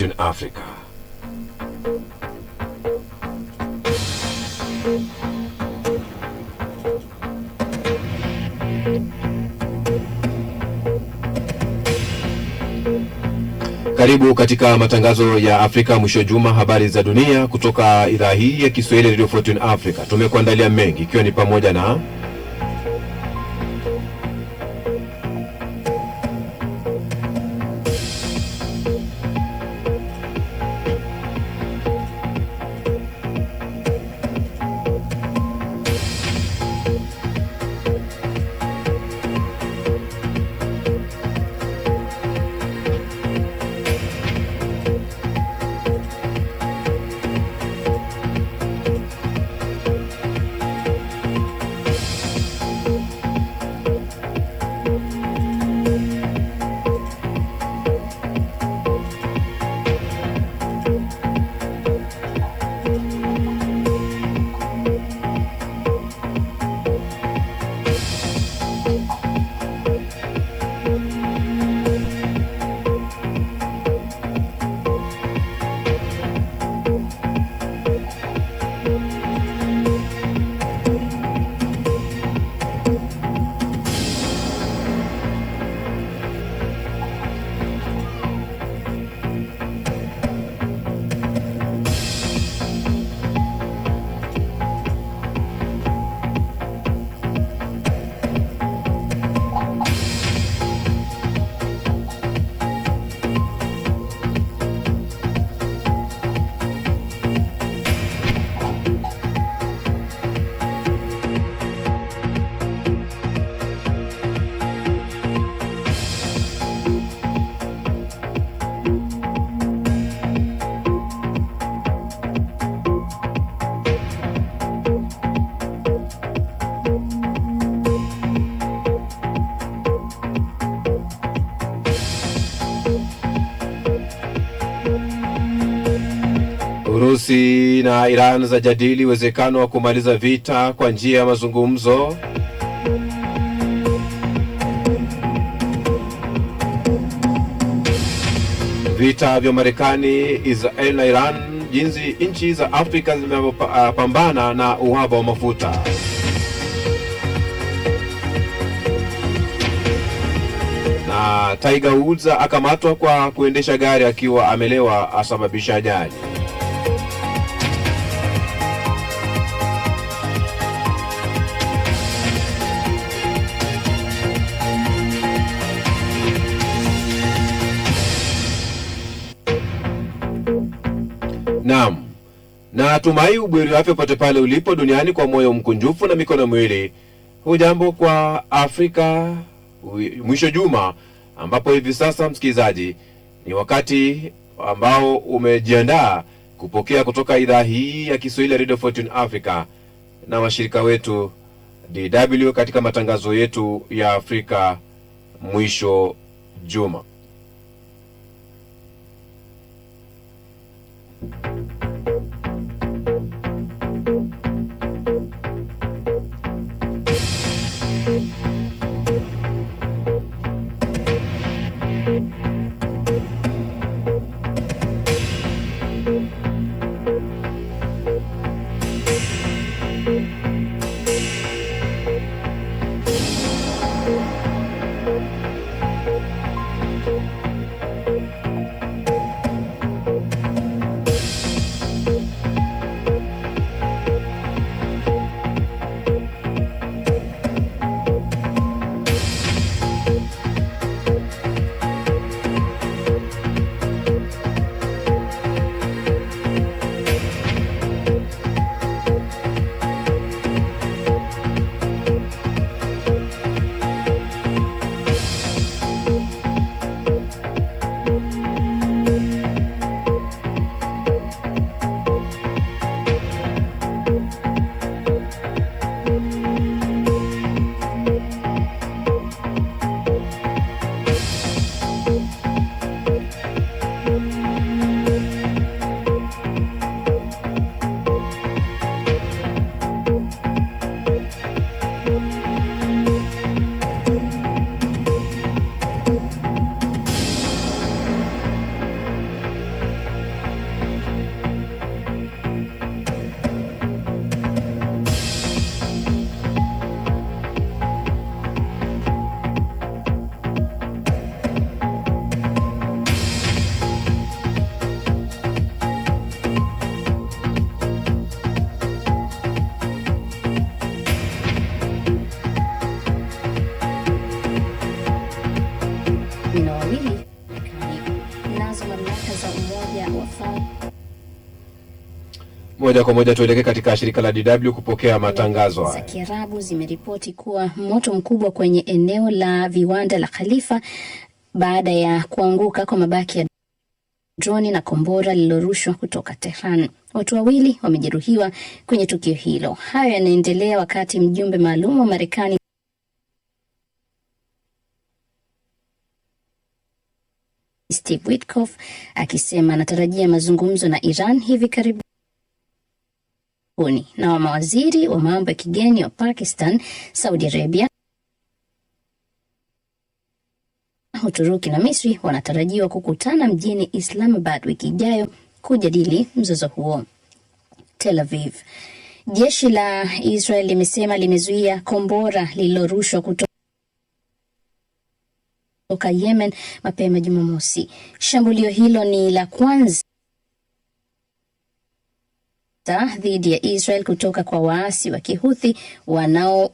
in Africa. Karibu katika matangazo ya Afrika mwisho juma, habari za dunia kutoka idhaa hii ya Kiswahili Radio Fortune Africa. Tumekuandalia mengi ikiwa ni pamoja na Urusi na Iran zajadili uwezekano wa kumaliza vita kwa njia ya mazungumzo. Vita vya Marekani, Israel na Iran, jinsi nchi za Afrika zinapambana na uhaba wa mafuta. Na Tiger Woods akamatwa kwa kuendesha gari akiwa amelewa, asababisha ajali. Naam, na tumai ubweri afya pote pale ulipo duniani kwa moyo mkunjufu na mikono miwili. Hujambo kwa Afrika mwisho juma, ambapo hivi sasa msikilizaji ni wakati ambao umejiandaa kupokea kutoka idhaa hii ya Kiswahili Radio Fortune Africa na washirika wetu DW katika matangazo yetu ya Afrika mwisho juma. Umoja wa Falme. Moja kwa moja tuelekee katika shirika la DW kupokea matangazo haya. Kiarabu zimeripoti kuwa moto mkubwa kwenye eneo la viwanda la Khalifa baada ya kuanguka kwa mabaki ya droni na kombora lililorushwa kutoka Tehran. Watu wawili wamejeruhiwa kwenye tukio hilo. Hayo yanaendelea wakati mjumbe maalum wa Marekani Steve Witkoff akisema anatarajia mazungumzo na Iran hivi karibuni na wa mawaziri wa mambo ya kigeni wa Pakistan, Saudi Arabia, Uturuki na Misri wanatarajiwa kukutana mjini Islamabad wiki ijayo kujadili mzozo huo. Tel Aviv. Jeshi la Israel limesema limezuia kombora lililorushwa kutoka Yemen mapema Jumamosi. Shambulio hilo ni la kwanza dhidi ya Israel kutoka kwa waasi wa Kihuthi wanao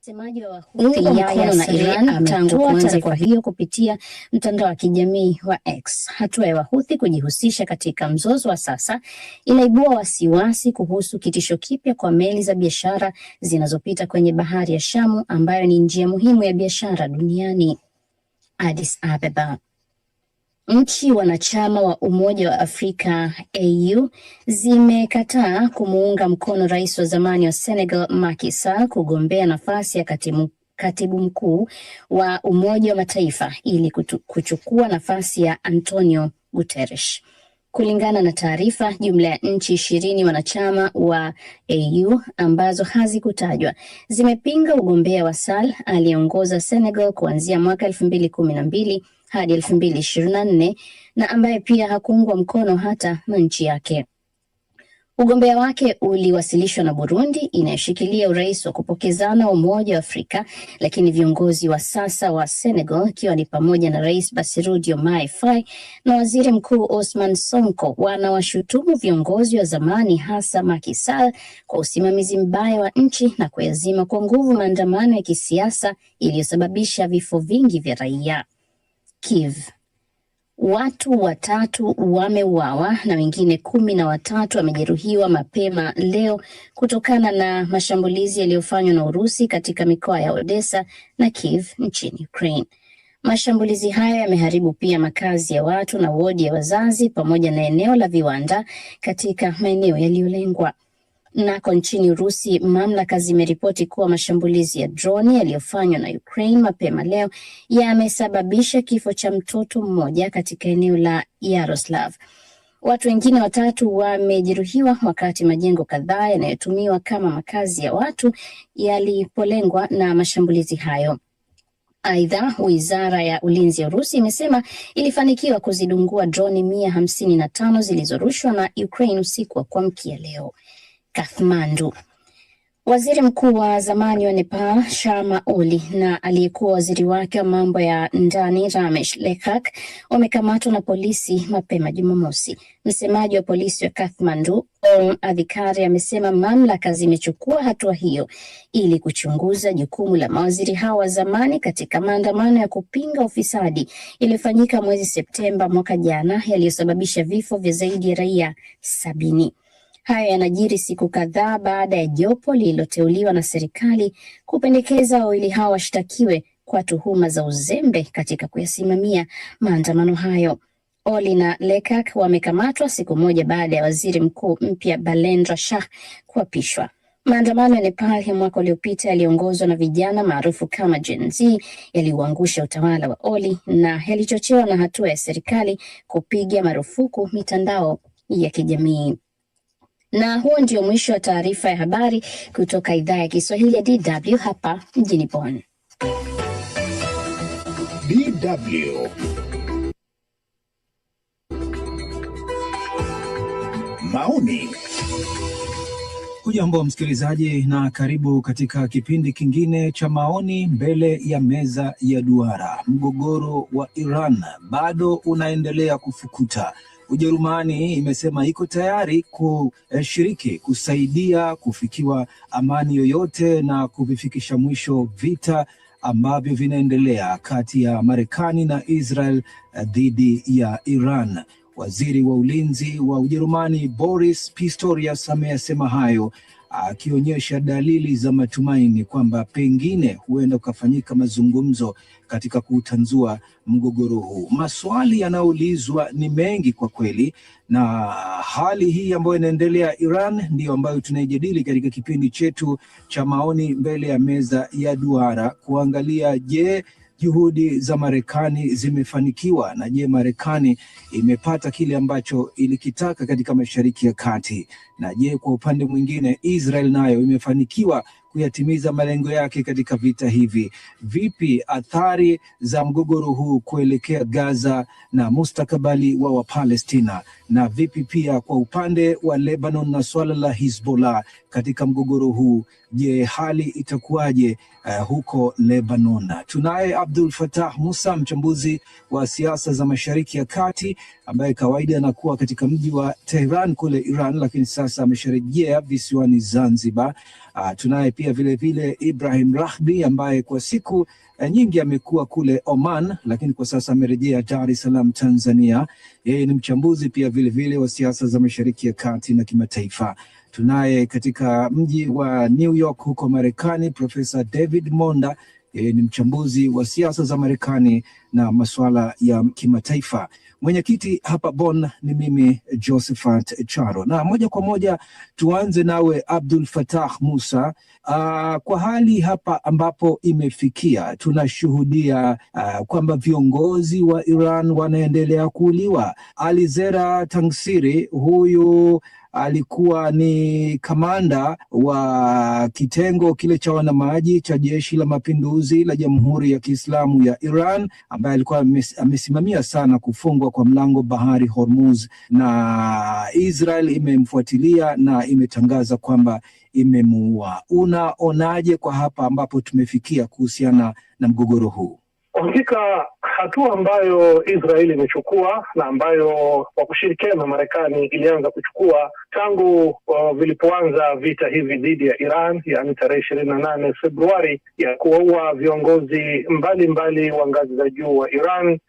msemaji wa Wahuthi mkono na Iran tangu kuanza kwa hiyo kupitia mtandao wa kijamii wa X. Hatua ya Wahuthi kujihusisha katika mzozo wa sasa inaibua wasiwasi kuhusu kitisho kipya kwa meli za biashara zinazopita kwenye bahari ya Shamu ambayo ni njia muhimu ya biashara duniani. Addis Ababa. Nchi wanachama wa Umoja wa Afrika AU zimekataa kumuunga mkono rais wa zamani wa Senegal Macky Sall kugombea nafasi ya katibu mkuu wa Umoja wa Mataifa ili kuchukua nafasi ya Antonio Guterres. Kulingana na taarifa, jumla ya nchi 20 wanachama wa AU ambazo hazikutajwa zimepinga ugombea wa Sall aliyeongoza Senegal kuanzia mwaka 2012 hadi 2024 na ambaye pia hakuungwa mkono hata na nchi yake. Ugombea wake uliwasilishwa na Burundi inayoshikilia urais wa kupokezana wa Umoja wa Afrika, lakini viongozi wa sasa wa Senegal ikiwa ni pamoja na Rais Bassirou Diomaye Faye na Waziri Mkuu Ousmane Sonko wanawashutumu viongozi wa zamani hasa Macky Sall kwa usimamizi mbaya wa nchi na kuyazima kwa nguvu maandamano ya kisiasa iliyosababisha vifo vingi vya raia. Kiev. Watu 3 wameuawa na wengine 13 wamejeruhiwa mapema leo kutokana na mashambulizi yaliyofanywa na Urusi katika mikoa ya Odessa na Kiev nchini Ukraine. Mashambulizi hayo yameharibu pia makazi ya watu na wodi ya wazazi pamoja na eneo la viwanda katika maeneo yaliyolengwa. Nako nchini Urusi, mamlaka zimeripoti kuwa mashambulizi ya droni yaliyofanywa na Ukraine mapema leo yamesababisha kifo cha mtoto mmoja katika eneo la Yaroslav. Watu wengine 3 wamejeruhiwa wakati majengo kadhaa yanayotumiwa kama makazi ya watu yalipolengwa na mashambulizi hayo. Aidha, Wizara ya Ulinzi ya Urusi imesema ilifanikiwa kuzidungua droni 155 zilizorushwa na Ukraine usiku wa kuamkia leo. Kathmandu. Waziri mkuu wa zamani wa Nepal Sharma Oli na aliyekuwa waziri wake wa mambo ya ndani Ramesh Lekhak wamekamatwa na polisi mapema Jumamosi. Msemaji wa polisi wa Kathmandu Om Adhikari amesema mamlaka zimechukua hatua hiyo ili kuchunguza jukumu la mawaziri hao wa zamani katika maandamano ya kupinga ufisadi yaliyofanyika mwezi Septemba mwaka jana yaliyosababisha vifo vya zaidi ya raia 70. Hayo yanajiri siku kadhaa baada ya jopo lililoteuliwa na serikali kupendekeza wawili hao washtakiwe kwa tuhuma za uzembe katika kuyasimamia maandamano hayo. Oli na Lekhak wamekamatwa siku moja baada ya waziri mkuu mpya Balendra Shah kuapishwa. Maandamano ya Nepal ya mwaka uliopita yaliongozwa na vijana maarufu kama Gen Z yaliuangusha utawala wa Oli na yalichochewa na hatua ya serikali kupiga marufuku mitandao ya kijamii. Na huo ndio mwisho wa taarifa ya habari kutoka idhaa ya Kiswahili ya DW hapa mjini Bonn. DW. Maoni. Hujambo msikilizaji na karibu katika kipindi kingine cha maoni mbele ya meza ya duara. Mgogoro wa Iran bado unaendelea kufukuta. Ujerumani imesema iko tayari kushiriki kusaidia kufikiwa amani yoyote na kuvifikisha mwisho vita ambavyo vinaendelea kati ya Marekani na Israel dhidi ya Iran. Waziri wa ulinzi wa Ujerumani Boris Pistorius ameyasema hayo, akionyesha dalili za matumaini kwamba pengine huenda kufanyika mazungumzo katika kutanzua mgogoro huu. Maswali yanayoulizwa ni mengi kwa kweli, na hali hii ambayo inaendelea Iran ndiyo ambayo tunaijadili katika kipindi chetu cha maoni mbele ya meza ya duara, kuangalia je, juhudi za Marekani zimefanikiwa, na je, Marekani imepata kile ambacho ilikitaka katika Mashariki ya Kati, na je, kwa upande mwingine Israel nayo imefanikiwa kuyatimiza malengo yake katika vita hivi? Vipi athari za mgogoro huu kuelekea Gaza na mustakabali wa Wapalestina, na vipi pia kwa upande wa Lebanon na swala la Hezbollah katika mgogoro huu? Je, hali itakuwaje huko Lebanon? Tunaye Abdul Fattah Musa, mchambuzi wa siasa za Mashariki ya Kati, ambaye kawaida anakuwa katika mji wa Tehran kule Iran, lakini sasa amesharejea visiwani Zanzibar. Tunaye pia vile vile Ibrahim Rahbi, ambaye kwa siku nyingi amekuwa kule Oman, lakini kwa sasa amerejea Dar es Salaam, Tanzania. Yeye ni mchambuzi pia vile vile wa siasa za Mashariki ya Kati na kimataifa. Tunaye katika mji wa New York huko Marekani Profesa David Monda, yeye ni mchambuzi wa siasa za Marekani na masuala ya kimataifa. Mwenyekiti hapa Bonn ni mimi Josephat Charo, na moja kwa moja tuanze nawe Abdul Fattah Musa. Kwa hali hapa ambapo imefikia, tunashuhudia kwamba viongozi wa Iran wanaendelea kuuliwa. Ali Zera Tangsiri, huyu alikuwa ni kamanda wa kitengo kile cha wanamaji cha Jeshi la Mapinduzi la Jamhuri ya Kiislamu ya Iran, ambaye alikuwa amesimamia sana kufungwa kwa mlango bahari Hormuz, na Israel imemfuatilia na imetangaza kwamba imemuua. Unaonaje kwa hapa ambapo tumefikia kuhusiana na mgogoro huu? Kwa hakika hatua ambayo Israeli imechukua na ambayo kwa kushirikiana na Marekani ilianza kuchukua tangu vilipoanza vita hivi dhidi ya Iran, yaani tarehe 28 Februari, ya kuwaua viongozi mbalimbali wa ngazi za juu wa Iran,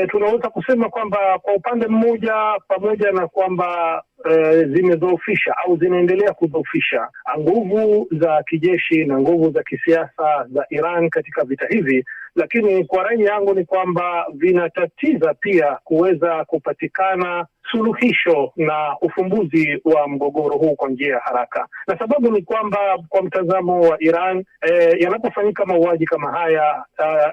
tunaweza kusema kwamba kwa upande mmoja, pamoja na kwamba zimedhoofisha au zinaendelea kudhoofisha nguvu za kijeshi na nguvu za kisiasa za Iran katika vita hivi, lakini kwa rai yangu ni kwamba vinatatiza pia kuweza kupatikana suluhisho na ufumbuzi wa mgogoro huu kwa njia ya haraka. Na sababu ni kwamba kwa mtazamo wa Iran, yanapofanyika mauaji kama haya,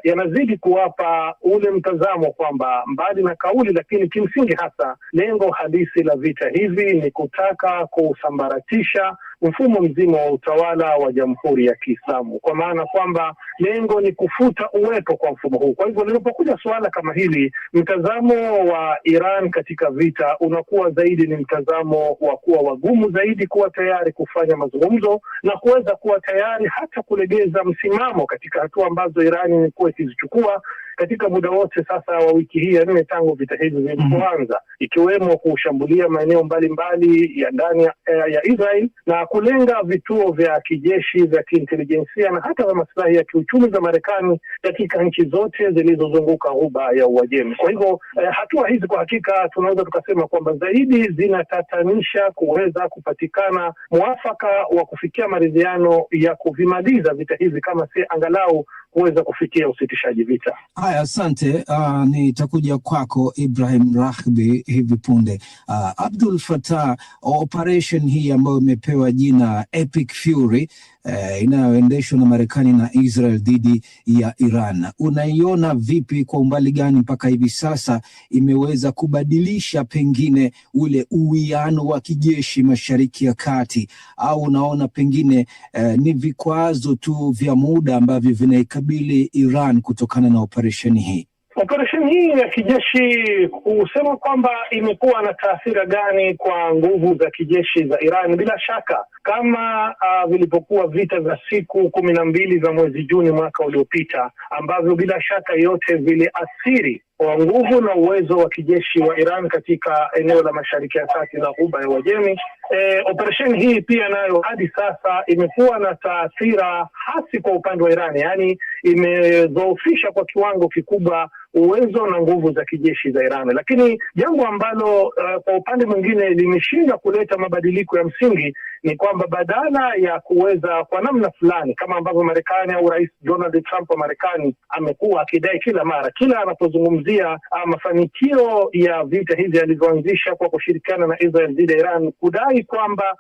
yanazidi kuwapa ule mtazamo kwamba mbali na kauli, lakini kimsingi hasa lengo halisi la vita hivi ni kutaka kusambaratisha mfumo mzima wa utawala wa Jamhuri ya Kiislamu, kwa maana kwamba lengo ni kufuta uwepo kwa mfumo huu. Kwa hivyo linapokuja suala kama hili, mtazamo wa Iran katika vita unakuwa zaidi ni mtazamo wa kuwa wagumu zaidi, kuwa tayari kufanya mazungumzo na kuweza kuwa tayari hata kulegeza msimamo katika hatua ambazo Iran imekuwa ikizichukua katika muda wote sasa wa wiki hii ya 4 tangu vita hivi vilipoanza, ikiwemo kushambulia maeneo mbalimbali ya ndani ya Israel na kulenga vituo vya kijeshi, vya kiintelijensia na hata vya maslahi ya kiuchumi za Marekani katika nchi zote zilizozunguka Ghuba ya Uajemi. Kwa hivyo hatua hizi kwa hakika tunaweza tukasema kwamba zaidi zinatatanisha kuweza kupatikana mwafaka wa kufikia maridhiano ya kuvimaliza vita hivi, kama si angalau kuweza kufikia usitishaji vita. Haya, asante. Nitakuja kwako Ibrahim Rahbi hivi punde. Abdul Fattah, operation hii ambayo imepewa jina Epic Fury inayoendeshwa na Marekani na Israel dhidi ya Iran, unaiona vipi? Kwa umbali gani mpaka hivi sasa imeweza kubadilisha pengine ule uwiano wa kijeshi Mashariki ya Kati, au unaona pengine ni vikwazo tu vya muda ambavyo vinaikabili Iran kutokana na operesheni hii? Operesheni hii ya kijeshi, kusema kwamba imekuwa na taathira gani kwa nguvu za kijeshi za Iran, bila shaka kama vilipokuwa vita vya siku 12 za mwezi Juni mwaka uliopita, ambavyo bila shaka yote viliathiri nguvu na uwezo wa kijeshi wa Iran katika eneo la Mashariki ya Kati na Ghuba ya Uajemi. Operesheni hii pia nayo hadi sasa imekuwa na taathira hasi kwa upande wa Iran, yaani imedhoofisha kwa kiwango kikubwa uwezo na nguvu za kijeshi za Iran. Lakini jambo ambalo kwa upande mwingine limeshinda kuleta mabadiliko ya msingi ni kwamba badala ya kuweza kwa namna fulani, kama ambavyo Marekani au Rais Donald Trump wa Marekani amekuwa akidai kila mara, kila anapozungumzia mafanikio ya vita hivi alivyoanzisha kwa kushirikiana na Israel dhidi ya Iran, kudai kwamba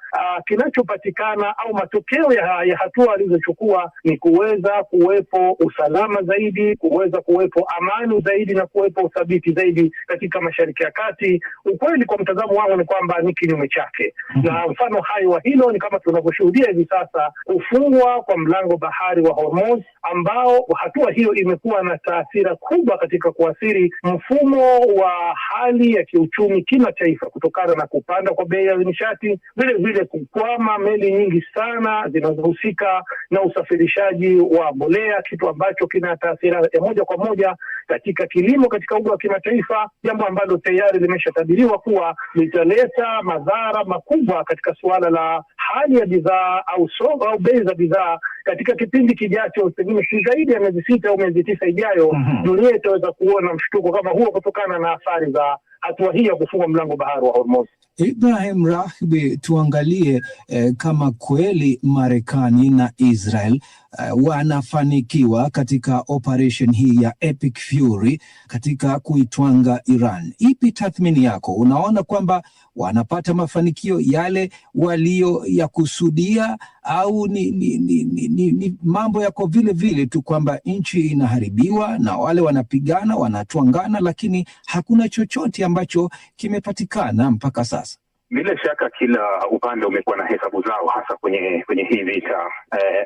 kinachopatikana au matokeo ya hatua alizochukua ni kuweza kuwepo usalama zaidi, kuweza kuwepo amani zaidi na kuwepo uthabiti zaidi katika Mashariki ya Kati. Ukweli kwa mtazamo wangu ni kwamba ni kinyume chake. Na mfano hai wa hilo ni kama tunavyoshuhudia hivi sasa kufungwa kwa mlango bahari wa Hormuz, ambao hatua hiyo imekuwa na taathira kubwa katika kuathiri mfumo wa hali ya kiuchumi kimataifa kutokana na kupanda kwa bei ya nishati, vile vile kukwama meli nyingi sana zinazohusika na usafirishaji wa mbolea, kitu ambacho kina taathira ya moja kwa moja katika kilimo katika uga wa kimataifa, jambo ambalo tayari limeshatabiriwa kuwa litaleta madhara makubwa katika suala la hali ya bidhaa au bei za bidhaa katika kipindi kijacho, pengine si zaidi ya miezi 6 au miezi 9 ijayo. Dunia itaweza kuona mshtuko kama huo kutokana na athari za hatua hii ya kufunga mlango bahari wa Hormuz. Ibrahim Rahbi, tuangalie kama kweli Marekani na Israel wanafanikiwa katika operation hii ya Epic Fury katika kuitwanga Iran. Ipi tathmini yako? Unaona kwamba wanapata mafanikio yale walioyakusudia au ni mambo yako vile vile tu kwamba nchi inaharibiwa na wale wanapigana wanatwangana, lakini hakuna chochote ambacho kimepatikana mpaka sasa? Bila shaka kila upande umekuwa na hesabu zao, hasa kwenye hii vita.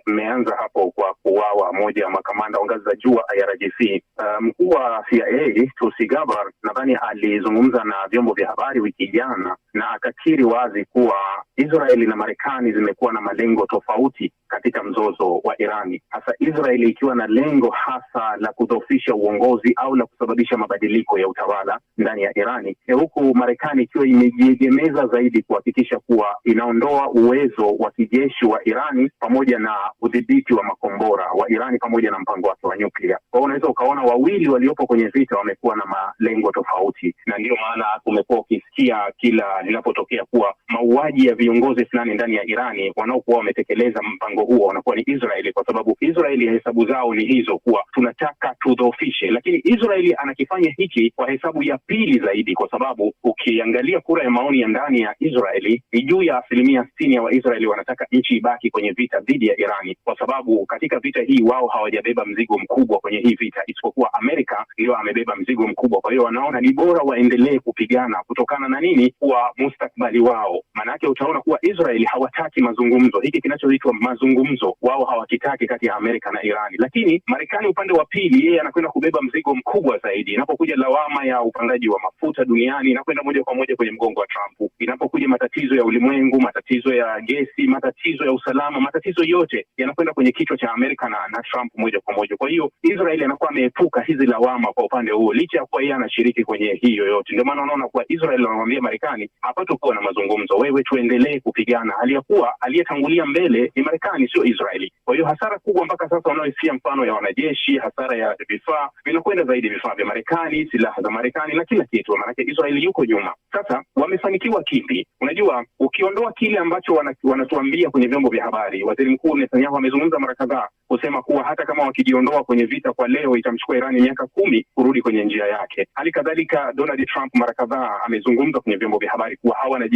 Mmeanza hapo kwa kuuawa moja wa makamanda wa ngazi za juu wa IRGC. Mkuu wa CIA Tulsi Gabbard nadhani alizungumza na vyombo vya habari wiki jana na akakiri wazi kuwa Israeli na Marekani zimekuwa na malengo tofauti katika mzozo wa Irani, hasa Israeli ikiwa na lengo hasa la kudhoofisha uongozi au la kusababisha mabadiliko ya utawala ndani ya Irani, huku Marekani ikiwa imejiegemeza zaidi kuhakikisha kuwa inaondoa uwezo wa kijeshi wa Irani pamoja na udhibiti wa makombora wa Irani pamoja na mpango wake wa nyuklia. Kwa hiyo unaweza ukaona wawili waliopo kwenye vita wamekuwa na malengo tofauti, na ndio maana umekuwa ukisikia kila linapotokea kuwa mauaji ya viongozi fulani ndani ya Irani, wanaokuwa wametekeleza mpango huo wanakuwa ni Israeli, kwa sababu Israeli hesabu zao ni hizo kuwa tunataka tudhoofishe. Lakini Israeli anakifanya hiki kwa hesabu ya pili zaidi, kwa sababu ukiangalia kura ya maoni ya ndani ya Israeli ni juu ya 60% ya Waisraeli wanataka nchi ibaki kwenye vita dhidi ya Irani, kwa sababu katika vita hii wao hawajabeba mzigo mkubwa kwenye hii vita, isipokuwa Amerika ndio amebeba mzigo mkubwa. Kwa hiyo wanaona ni bora waendelee kupigana kutokana na nini? Kwa mustakbali wao. Maanake utaona kuwa Israeli hawataki mazungumzo, hiki kinachoitwa mazungumzo wao hawakitaki kati ya Amerika na Irani. Lakini Marekani upande wa pili, yeye anakwenda kubeba mzigo mkubwa zaidi. Inapokuja lawama ya upangaji wa mafuta duniani, inakwenda moja kwa moja kwenye mgongo wa Trump. Inapokuja matatizo ya ulimwengu, matatizo ya gesi, matatizo ya usalama, matatizo yote yanakwenda kwenye kichwa cha Amerika na Trump moja kwa moja. Kwa hiyo Israeli anakuwa ameepuka hizi lawama kwa upande huo, licha ya kuwa yeye anashiriki kwenye hii yoyote. Ndio maana unaona kuwa Israeli anamwambia Marekani, hapatakuwa na mazungumzo, wewe tuendelee kupigana, hali ya kuwa aliyetangulia mbele ni Marekani, sio Israeli. Kwa hiyo hasara kubwa mpaka sasa wanaohisia mfano ya wanajeshi, hasara ya vifaa, vinakwenda zaidi vifaa vya Marekani, silaha za Marekani na kila kitu, maana Israeli yuko nyuma. Sasa wamefanikiwa kipi? Unajua, ukiondoa kile ambacho wanatuambia kwenye vyombo vya habari, Waziri Mkuu Netanyahu amezungumza mara kadhaa kusema kuwa hata kama wakijiondoa kwenye vita kwa leo itamchukua Irani miaka 10 kurudi kwenye njia yake. Hali kadhalika Donald Trump mara kadhaa amezungumza kwenye vyombo vya habari kuwa hawana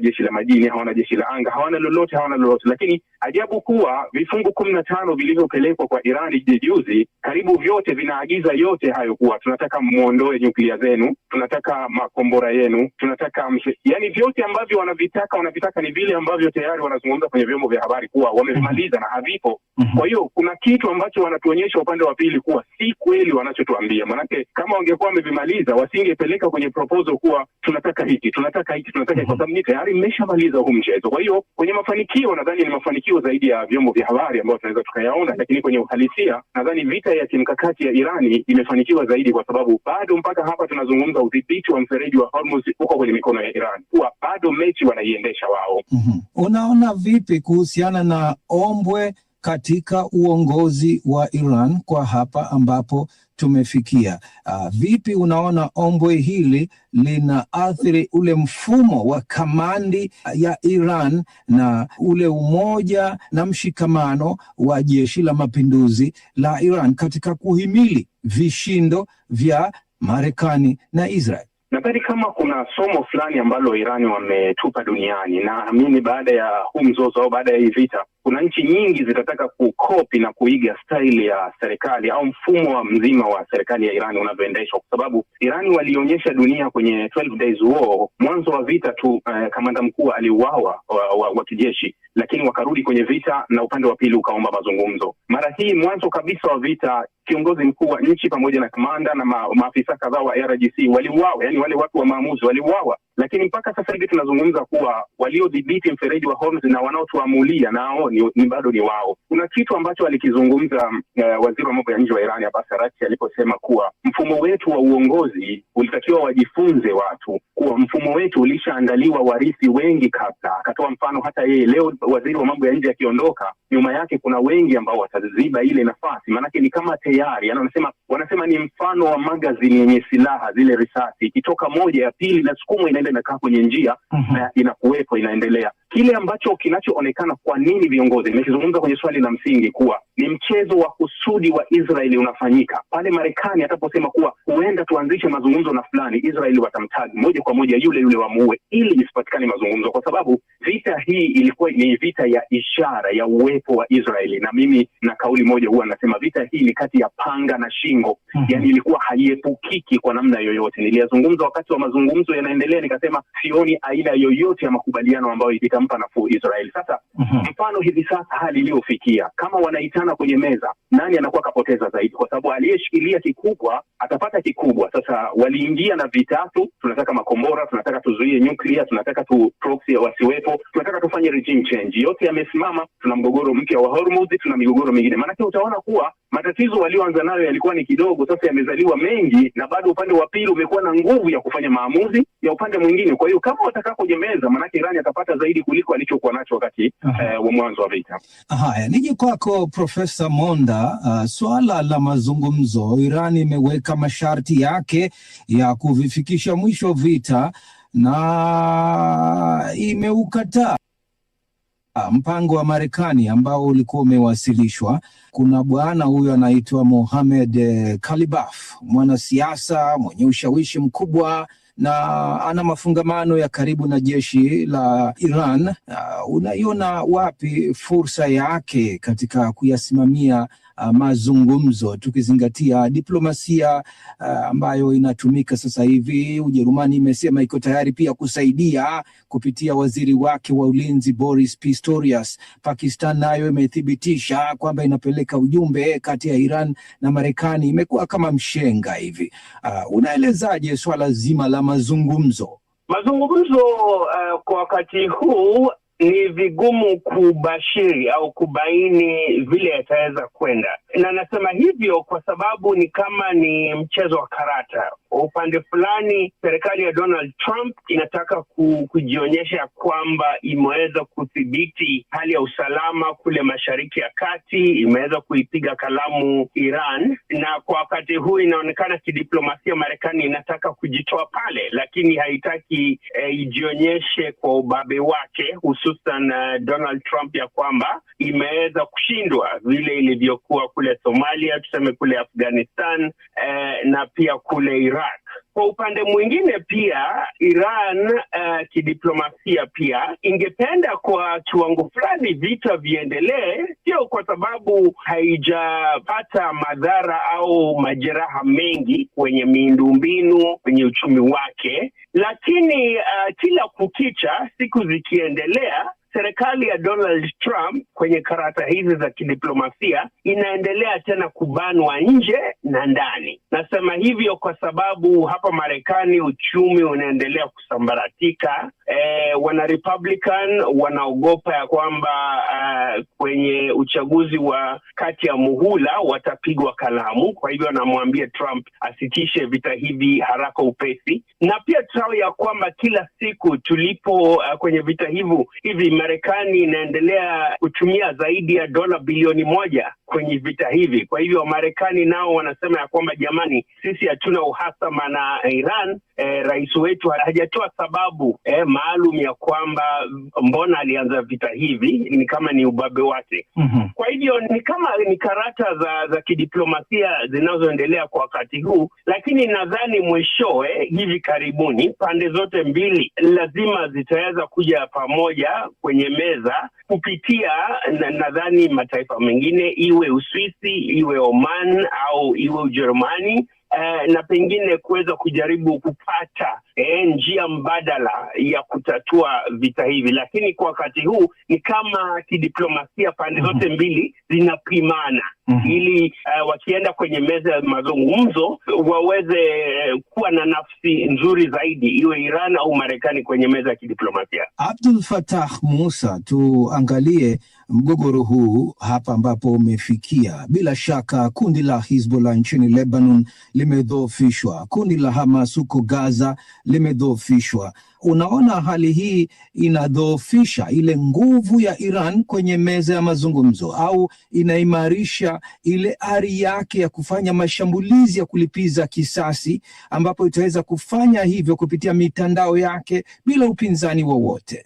jeshi la majini, hawana jeshi la anga, hawana lolote. Lakini ajabu kuwa vifungu 15 vilivyopelekwa kwa Irani juzi, karibu vyote vinaagiza yote hayo kuwa tunataka muondoe nyuklia zenu, tunataka makombora yenu, tunataka yani vyote ambavyo wanavitaka ni vile ambavyo tayari wanazungumza kwenye vyombo vya habari kuwa wamevimaliza na havipo. Kwa hiyo kuna kitu ambacho wanatuonyesha upande wa pili kuwa si kweli wanachotuambia. Manake kama wangekuwa wamevimaliza wasingepeleka kwenye proposal kuwa tunataka hiki, tunataka hiki, tunataka hiki, kwa sababu ni tayari mmeshamaliza huu mchezo. Kwa hiyo kwenye mafanikio nadhani ni mafanikio zaidi ya vyombo vya habari ambayo tunaweza tukayaona, lakini kwenye uhalisia nadhani vita ya kimkakati ya Irani imefanikiwa zaidi, kwa sababu bado mpaka hapa tunazungumza udhibiti wa mfereji wa Hormuz uko kwenye mikono ya Iran, kuwa bado mechi wanaiendesha wao. Unaona vipi kuhusiana na ombwe katika uongozi wa Iran kwa hapa ambapo tumefikia? Vipi unaona ombwe hili linaathiri ule mfumo wa kamandi ya Iran na ule umoja na mshikamano wa jeshi la mapinduzi la Iran katika kuhimili vishindo vya Marekani na Israel? Nadhani kama kuna somo fulani ambalo Irani wametupa duniani, na mimi baada ya huu mzozo au baada ya hii vita, kuna nchi nyingi zitataka kukopi na kuiga staili ya serikali au mfumo mzima wa serikali ya Irani unavyoendeshwa, kwa sababu Irani walionyesha dunia kwenye 12 days war. Mwanzo wa vita tu kamanda mkuu aliuawa wa kijeshi, lakini wakarudi kwenye vita na upande wa pili ukaomba mazungumzo. Mara hii mwanzo kabisa wa vita kiongozi mkuu wa nchi pamoja na kamanda na maafisa kadhaa wa IRGC waliuawa, yani wale watu wa maamuzi waliuawa, lakini mpaka sasa hivi tunazungumza kuwa waliodhibiti mfereji wa Hormuz na wanaotuamulia nao ni bado ni wao. Kuna kitu ambacho alikizungumza waziri wa mambo ya nje wa Iran Abbas Araghchi aliposema kuwa mfumo wetu wa uongozi ulitakiwa wajifunze watu kuwa mfumo wetu ulishaandaliwa warithi wengi kabla. Akatoa mfano hata yeye leo waziri wa mambo ya nje akiondoka, nyuma yake kuna wengi ambao wataziba ile nafasi, maanake ni kama tayari wanasema ni mfano wa magazini yenye silaha, zile risasi ikitoka moja ya pili na sukumo inaenda inakaa kwenye njia na inakuwepo inaendelea. Kile ambacho kinachoonekana kwa nini viongozi, nimezungumza kwenye swali la msingi kuwa ni mchezo wa kusudi wa Israeli unafanyika pale Marekani ataposema kuwa huenda tuanzishe mazungumzo na fulani, Israeli watamtagi moja kwa moja yule wamuue ili isipatikane mazungumzo, kwa sababu vita hii ilikuwa ni vita ya ishara ya uwepo wa Israeli. Na mimi na kauli moja huwa nasema vita hii ni kati ya panga na shingo, yani ilikuwa haiepukiki kwa namna yoyote. Niliyazungumza wakati wa mazungumzo yanaendelea, nikasema sioni aina yoyote ya makubaliano ambayo itampa nafuu Israeli. Sasa mfano hivi sasa hali iliyofikia, kama wanaitana kwenye meza, nani anakuwa kapoteza zaidi? Kwa sababu aliyeshikilia kikubwa atapata kikubwa. Sasa waliingia na vitatu, tunataka makombora, tunataka tuzuie nuclear, tunataka tu proxy wasiwepo, tunataka tufanye regime change. Yote yamesimama, tuna mgogoro mpya wa Hormuz, tuna migogoro mingine. Maana utaona kuwa matatizo walioanza nayo yalikuwa ni kidogo, sasa yamezaliwa mengi, na bado upande wa pili umekuwa na nguvu ya kufanya maamuzi ya upande mwingine. Kwa hiyo kama watakaa kwenye meza, maana Irani atapata zaidi kuliko alichokuwa nacho wakati wa mwanzo wa vita. Haya, nije kwako Profesa Monda. Swala la mazungumzo, Irani imeweka masharti yake ya kuvifikisha mwisho vita na imeukataa mpango wa Marekani ambao ulikuwa umewasilishwa. Kuna bwana huyo anaitwa Mohamed Kalibaf, mwanasiasa mwenye ushawishi mkubwa na ana mafungamano ya karibu na jeshi la Iran. Unaiona wapi fursa yake katika kuyasimamia mazungumzo, tukizingatia diplomasia ambayo inatumika sasa hivi? Ujerumani imesema iko tayari pia kusaidia kupitia waziri wake wa ulinzi Boris Pistorius. Pakistan nayo imethibitisha kwamba inapeleka ujumbe kati ya Iran na Marekani. Imekuwa kama mshenga hivi. Unaelezaje swala zima la mazungumzo? Kwa wakati huu ni vigumu kubashiri au kubaini vile yataweza kwenda, na nasema hivyo kwa sababu ni kama ni mchezo wa karata. Upande fulani serikali ya Donald Trump inataka kujionyesha kwamba imeweza kudhibiti hali ya usalama kule Mashariki ya Kati, imeweza kuipiga kalamu Iran, na kwa wakati huu inaonekana kidiplomasia Marekani inataka kujitoa pale, lakini haitaki ijionyeshe kwa ubabe wake, hususan Donald Trump, ya kwamba imeweza kushindwa vile ilivyokuwa kule Somalia, tuseme kule Afghanistan, na pia kule Iraq. Kwa upande mwingine pia Iran kidiplomasia pia ingependa kwa kiwango fulani vita viendelee, sio kwa sababu haijapata madhara au majeraha mengi kwenye miundombinu, kwenye uchumi wake, lakini kila kukicha, siku zikiendelea, serikali ya Donald Trump kwenye karata hizi za kidiplomasia inaendelea tena kubanwa nje na ndani. Nasema hivyo kwa sababu hapa Marekani uchumi unaendelea kusambaratika. Wana Republican wanaogopa ya kwamba kwenye uchaguzi wa kati ya muhula watapigwa kalamu. Kwa hivyo anamwambia Trump asitishe vita hivi haraka upesi. Na pia tunao ya kwamba kila siku tulipo kwenye vita hivi Marekani inaendelea kutumia zaidi ya dola bilioni 1 kwenye vita hivi. Kwa hivyo Marekani nao wanasema ya kwamba jamani, sisi hatuna uhasama na Iran. Rais wetu hajatoa sababu maalum ya kwamba mbona alianza vita hivi, ni kama ni ubabe wake. Kwa hivyo ni karata za kidiplomasia zinazoendelea kwa wakati huu, lakini nadhani mwishowe hivi karibuni pande zote mbili lazima zitaweza kuja pamoja kwenye meza kupitia nadhani mataifa mengine, iwe Uswisi, iwe Oman au iwe Ujerumani, na pengine kuweza kujaribu kupata njia mbadala ya kutatua vita hivi. Lakini kwa wakati huu ni kama kidiplomasia pande zote mbili zinapimana ili wakienda kwenye meza ya mazungumzo waweze kuwa na nafsi nzuri zaidi, iwe Iran au Marekani kwenye meza ya kidiplomasia. Abdul Fattah Musa, tuangalie mgogoro huu hapa ambapo umefikia. Bila shaka kundi la Hezbollah nchini Lebanon limedhoofishwa, kundi la Hamas huko Gaza limedhoofishwa. Unaona hali hii inadhoofisha ile nguvu ya Iran kwenye meza ya mazungumzo, au inaimarisha ile ari yake ya kufanya mashambulizi ya kulipiza kisasi, ambapo itaweza kufanya hivyo kupitia mitandao yake bila upinzani wowote?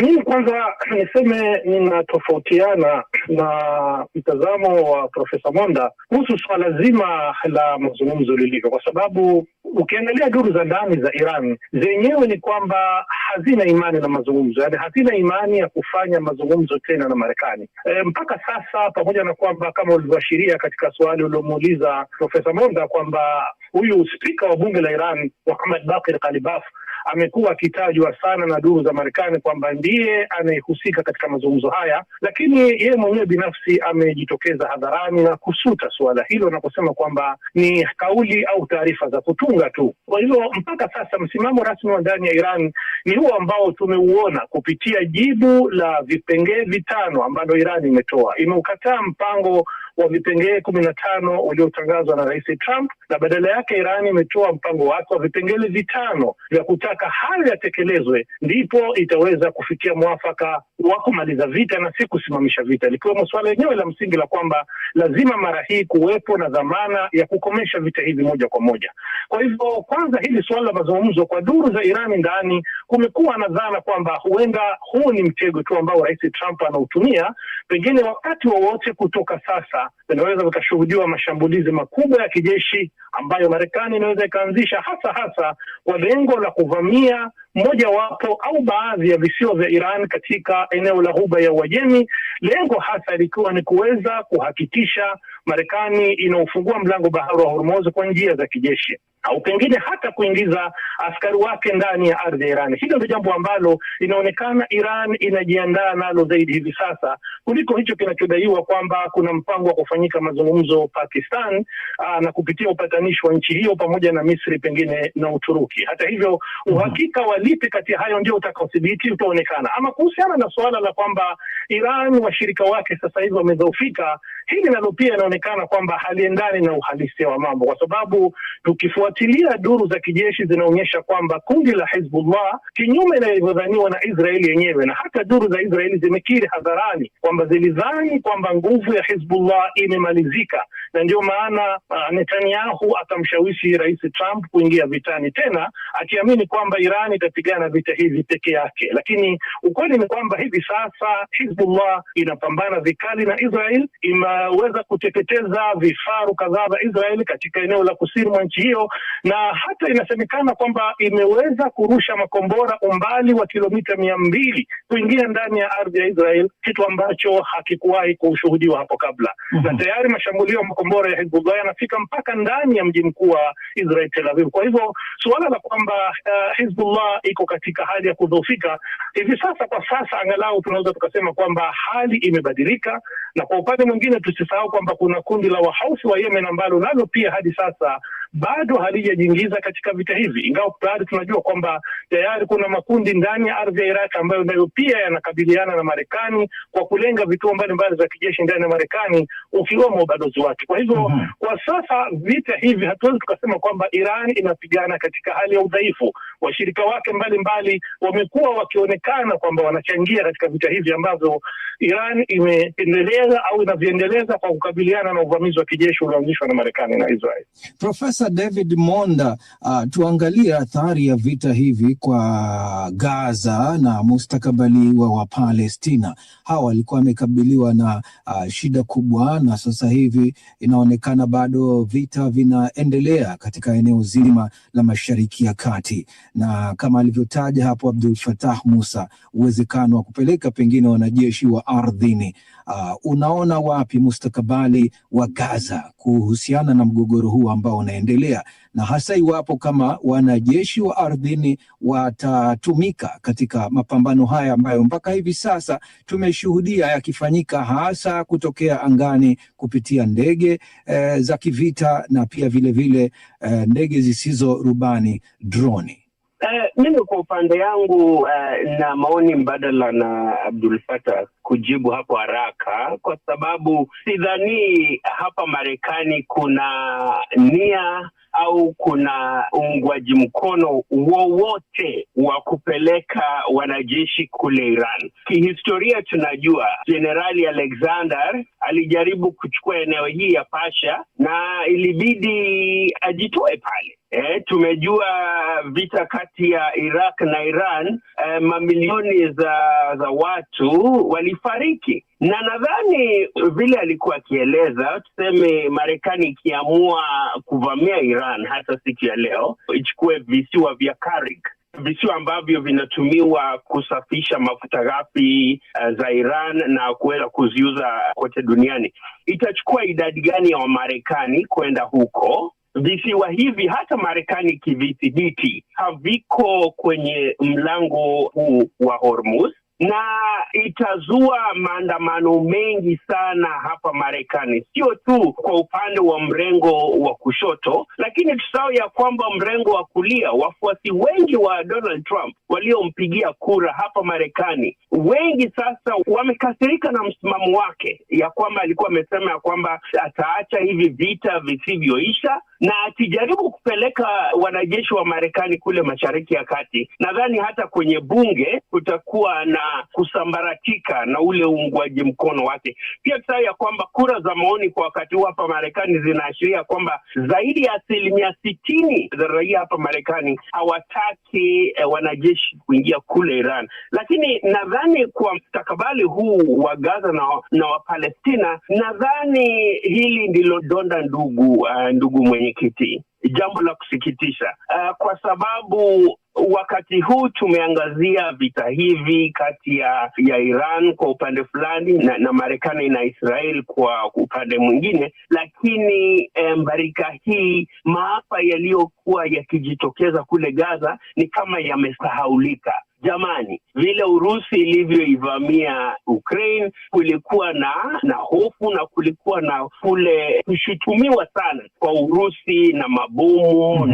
Mimi kwanza niseme ninatofautiana na mtazamo wa Profesa Monda kuhusu swala zima la mazungumzo lilivyo, kwa sababu ukiangalia duru za ndani za Iran zenyewe ni kwamba hazina imani na mazungumzo, yaani hazina imani ya kufanya mazungumzo tena na Marekani. Mpaka sasa, pamoja na kwamba kama ulivyoashiria katika swali uliomuuliza Profesa Monda kwamba huyu spika wa bunge la Iran Mohammad Baqir Qalibaf amekuwa akitajwa sana na duru za Marekani kwamba ndiye anayehusika katika mazungumzo haya, lakini yeye mwenyewe binafsi amejitokeza hadharani na kusuta suala hilo na kusema kwamba ni kauli au taarifa za kutunga tu. Kwa hivyo mpaka sasa msimamo rasmi wa ndani ya Iran ni huo ambao tumeuona kupitia jibu la vipengee 5 ambalo Iran imetoa. Imeukataa mpango wa vipengee 15 uliotangazwa na Rais Trump, na badala yake Iran imetoa mpango wake wa vipengele 5 vya kutaka hayo yatekelezwe, ndipo itaweza kufikia mwafaka wa kumaliza vita na si kusimamisha vita, likiwemo swala lenyewe la msingi la kwamba lazima mara hii kuwepo na dhamana ya kukomesha vita hivi moja kwa moja. Kwa hivyo kwanza hili swala la mazungumzo kwa duru za Irani ndani, kumekuwa na dhana kwamba huenda huu ni mtego tu ambao Rais Trump anautumia, pengine wakati wowote kutoka sasa inaweza vikashuhudiwa mashambulizi makubwa ya kijeshi ambayo Marekani inaweza ikaanzisha hasa kwa lengo la kuvamia mojawapo au baadhi ya visiwa vya Iran katika eneo la Ghuba ya Uajemi, lengo hasa likiwa ni kuweza kuhakikisha Marekani inaufungua mlango bahari wa Hormuz kwa njia za kijeshi, au pengine hata kuingiza askari wake ndani ya ardhi ya Iran. Hilo ndio jambo ambalo inaonekana Iran inajiandaa nalo zaidi hivi sasa kuliko hicho kinachodaiwa kwamba kuna mpango wa kufanyika mazungumzo Pakistan na kupitia upatanishi wa nchi hiyo pamoja na Misri pengine na Uturuki. Hata hivyo uhakika wa lipi kati ya hayo ndio utakaothibiti utaonekana. Ama kuhusiana na suala la kwamba Iran washirika wake sasa hivi wamedhoofika, hili nalo pia inaonekana kwamba haliendani na uhalisia wa mambo, kwa sababu tukifuatilia duru za kijeshi zinaonyesha kwamba kundi la Hezbollah, kinyume na ilivyodhaniwa na Israeli yenyewe, na hata duru za Israeli zimekiri hadharani kwamba zilidhani kwamba nguvu ya Hezbollah imemalizika, na ndio maana Netanyahu akamshawishi Rais Trump kuingia vitani tena, akiamini kwamba Iran itapigana vita hivi peke yake. Lakini ukweli ni kwamba hivi sasa Hezbollah inapambana vikali na Israel, imeweza kuteketeza vifaru kadhaa vya Israeli katika eneo la kusini mwa nchi hiyo, na hata inasemekana kwamba imeweza kurusha makombora umbali wa kilomita 200 kuingia ndani ya ardhi ya Israel, kitu ambacho hakikuwahi kushuhudiwa hapo kabla. Na tayari mashambulio ya makombora ya Hezbollah yanafika mpaka ndani ya mji mkuu wa Israel, Tel Aviv. Kwa hivyo suala la kwamba Hezbollah iko katika hali ya kudhoofika hivi sasa, kwa sasa angalau tunaweza tukasema kwamba hali imebadilika. Na kwa upande mwingine tusisahau kwamba kuna kundi la Wahouthi wa Yemen ambalo nalo pia hadi sasa bado halijajiingiza katika vita hivi, ingawa tayari tunajua kwamba tayari kuna makundi ndani ya ardhi ya Iraq ambayo nayo pia yanakabiliana na Marekani kwa kulenga vituo mbalimbali za kijeshi ndani ya Marekani, ukiwemo ubalozi wake. Kwa hivyo kwa sasa vita hivi hatuwezi tukasema kwamba Iran inapigana katika hali ya udhaifu. Washirika wake mbalimbali wamekuwa wakionekana kwamba wanachangia katika vita hivi ambavyo Iran imeendeleza au inaviendeleza kwa kukabiliana na uvamizi wa kijeshi ulioanzishwa na Marekani na Israel. Profesa David Monda, tuangalie athari ya vita hivi kwa Gaza na mustakabali wa Palestina. Hawa walikuwa wamekabiliwa na shida kubwa, na sasa hivi inaonekana bado vita vinaendelea katika eneo zima la Mashariki ya Kati, na kama alivyotaja hapo Abdul Fattah Musa, uwezekano wa kupeleka pengine wanajeshi wa ardhini. Unaona wapi mustakabali wa Gaza kuhusiana na mgogoro huu ambao unaendelea, na hasa iwapo kama wanajeshi wa ardhini watatumika katika mapambano haya ambayo mpaka hivi sasa tumeshuhudia yakifanyika, hasa kutokea angani kupitia ndege za kivita na pia vile ndege zisizo rubani, droni? Mimi kwa upande yangu na maoni mbadala na Abdul Fattah kujibu hapo haraka, kwa sababu sidhani hapa Marekani kuna nia au kuna uungwaji mkono wowote wa kupeleka wanajeshi kule Iran. Kihistoria tunajua Jenerali Alexander alijaribu kuchukua eneo hii ya Pasha na ilibidi ajitoe pale. Tumejua vita kati ya Iraq na Iran, mamilioni za watu walifariki, na nadhani vile alikuwa akieleza, tuseme Marekani ikiamua kuvamia Iran hata siku ya leo, ichukue visiwa vya Karg, visiwa ambavyo vinatumiwa kusafisha mafuta ghafi za Iran na kuweza kuziuza kote duniani, itachukua idadi gani ya Wamarekani kwenda huko? Visiwa hivi hata Marekani kivithibiti haviko kwenye mlango huu wa Hormuz, na itazua maandamano mengi sana hapa Marekani, sio tu kwa upande wa mrengo wa kushoto, lakini tusahau ya kwamba mrengo wa kulia, wafuasi wengi wa Donald Trump waliompigia kura hapa Marekani, wengi sasa wamekasirika na msimamo wake, ya kwamba alikuwa amesema ya kwamba ataacha hivi vita visivyoisha na atijaribu kupeleka wanajeshi wa Marekani kule Mashariki ya Kati. Nadhani hata kwenye bunge kutakuwa na kusambaratika na ule uungwaji mkono wake. Pia tusahau ya kwamba kura za maoni kwa wakati huu hapa Marekani zinaashiria kwamba zaidi ya 60% za raia hapa Marekani hawataki wanajeshi kuingia kule Iran. Lakini nadhani kwa mustakabali huu wa Gaza na wa Palestina, nadhani hili ndilo donda ndugu mwenyekiti, jambo la kusikitisha, kwa sababu wakati huu tumeangazia vita hivi kati ya Iran kwa upande fulani na Marekani na Israel kwa upande mwingine, lakini mbarika hii, maafa yaliyokuwa yakijitokeza kule Gaza ni kama yamesahaulika. Jamani, vile Urusi ilivyoivamia Ukraine, kulikuwa na hofu na kulikuwa na kule kushutumiwa sana kwa Urusi na mabomu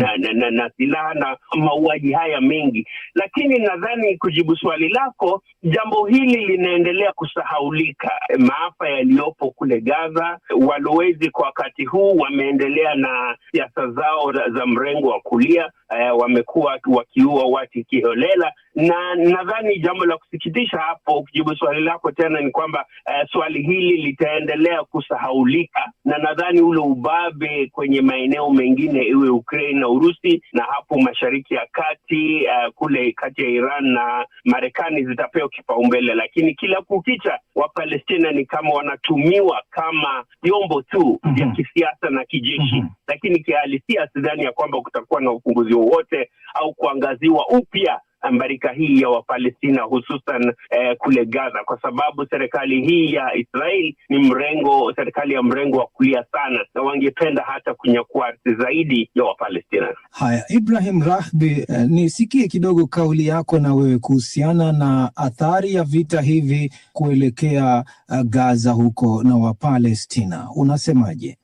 na silaha na mauaji haya mengi. Lakini nadhani kujibu swali lako, jambo hili linaendelea kusahaulika. Maafa yaliyopo kule Gaza, walowezi kwa wakati huu wameendelea na siasa zao za mrengo wa kulia, wamekuwa wakiua watu kiholela, na nadhani jambo la kusikitisha hapo, kujibu swali lako tena, ni kwamba swali hili litaendelea kusahaulika, na nadhani ule ubabe kwenye maeneo mengine, iwe Ukraine na Urusi na hapo Mashariki ya Kati, kule kati ya Iran na Marekani zitapewa kipaumbele, lakini kila kukicha wa Palestina ni kama wanatumiwa kama vyombo tu vya kisiasa na kijeshi. Lakini kihalisia sidhani ya kwamba kutakuwa na upunguzi wowote au kuangaziwa upya mbarika hii ya Wapalestina, hususan kule Gaza, kwa sababu serikali hii ya Israel ni serikali ya mrengo wa kulia sana, na wangependa hata kunyakua ardhi zaidi ya Wapalestina. Haya, Ibrahim Rahbi, nisikie kidogo kauli yako na wewe kuhusiana na athari ya vita hivi kuelekea Gaza huko na Wapalestina, unasemaje?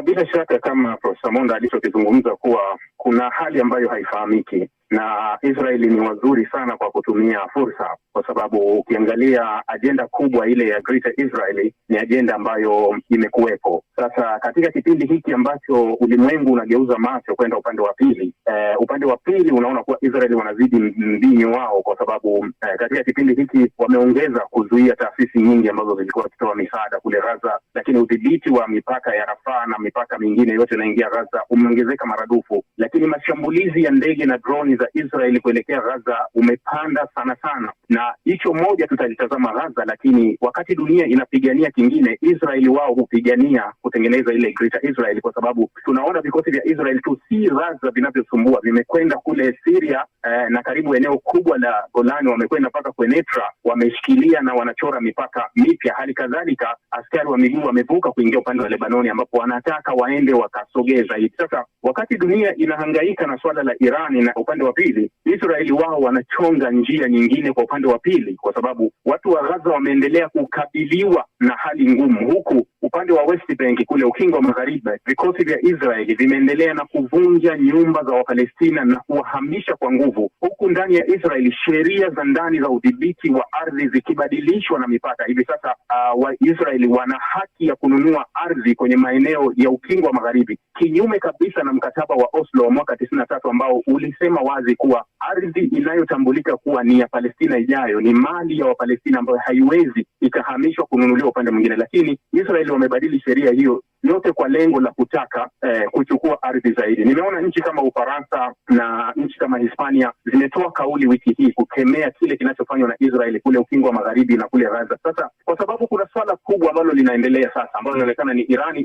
Bila shaka kama Profesa Monda alichokizungumza kuwa kuna hali ambayo haifahamiki, na Israeli ni wazuri sana kwa kutumia fursa, kwa sababu ukiangalia ajenda kubwa ile ya Greater Israeli ni ajenda ambayo imekuwepo. Sasa katika kipindi hiki ambacho ulimwengu unageuza macho kwenda upande wa pili unaona kuwa Israeli wanazidi mbinyo wao, kwa sababu katika kipindi hiki wameongeza kuzuia taasisi nyingi ambazo zilikuwa zikitoa misaada kule Gaza, lakini udhibiti wa mipaka ya Rafah na mipaka mingine yote inaingia Gaza umeongezeka maradufu, lakini mashambulizi ya ndege na droni za Israeli kuelekea Gaza umepanda sana, na hicho moja tutalitazama Gaza, lakini wakati dunia inapigania kingine, Israeli wao hupigania kutengeneza ile Greater Israel, kwa sababu tunaona vikosi vya Israel tu si Gaza vinavyosumbua, vimekwenda kule Syria na karibu eneo kubwa la Golani, wamekwenda mpaka Quneitra, wameshikilia na wanachora mipaka mipya. Hali kadhalika askari wa miguu wamevuka kuingia upande wa Lebanoni, ambapo wanataka waende wakasogeza hivi. Sasa wakati dunia inahangaika na swala la Irani na upande wa pili, Israeli wao wanachonga njia nyingine kwa upande wa pili, kwa sababu watu wa Gaza wameendelea kukabiliwa na hali ngumu, huku upande wa West Bank kule ukingo wa magharibi vikosi vya Israeli vimeendelea na kuvunja nyumba za Wapalestina na kuwahamisha kwa nguvu, huku ndani ya Israeli sheria za ndani za udhibiti wa ardhi zikibadilishwa na mipaka. Hivi sasa Waisraeli wana haki ya kununua ardhi kwenye maeneo ya ukingo wa magharibi, kinyume kabisa na mkataba wa Oslo wa mwaka 93 ambao ulisema wazi kuwa ardhi inayotambulika kuwa ni ya Palestina ijayo ni mali ya Wapalestina ambayo haiwezi ikahamishwa kununuliwa upande mwingine. Lakini Israeli wamebadili sheria hiyo yote kwa lengo la kutaka kuchukua ardhi zaidi. Nimeona nchi kama Ufaransa na nchi kama Hispania zimetoa kauli wiki hii kukemea kile kinachofanywa na Israeli kule ukingo wa magharibi na kule Gaza. Sasa kwa sababu kuna swala kubwa ambalo linaendelea sasa ambalo linaonekana ni Irani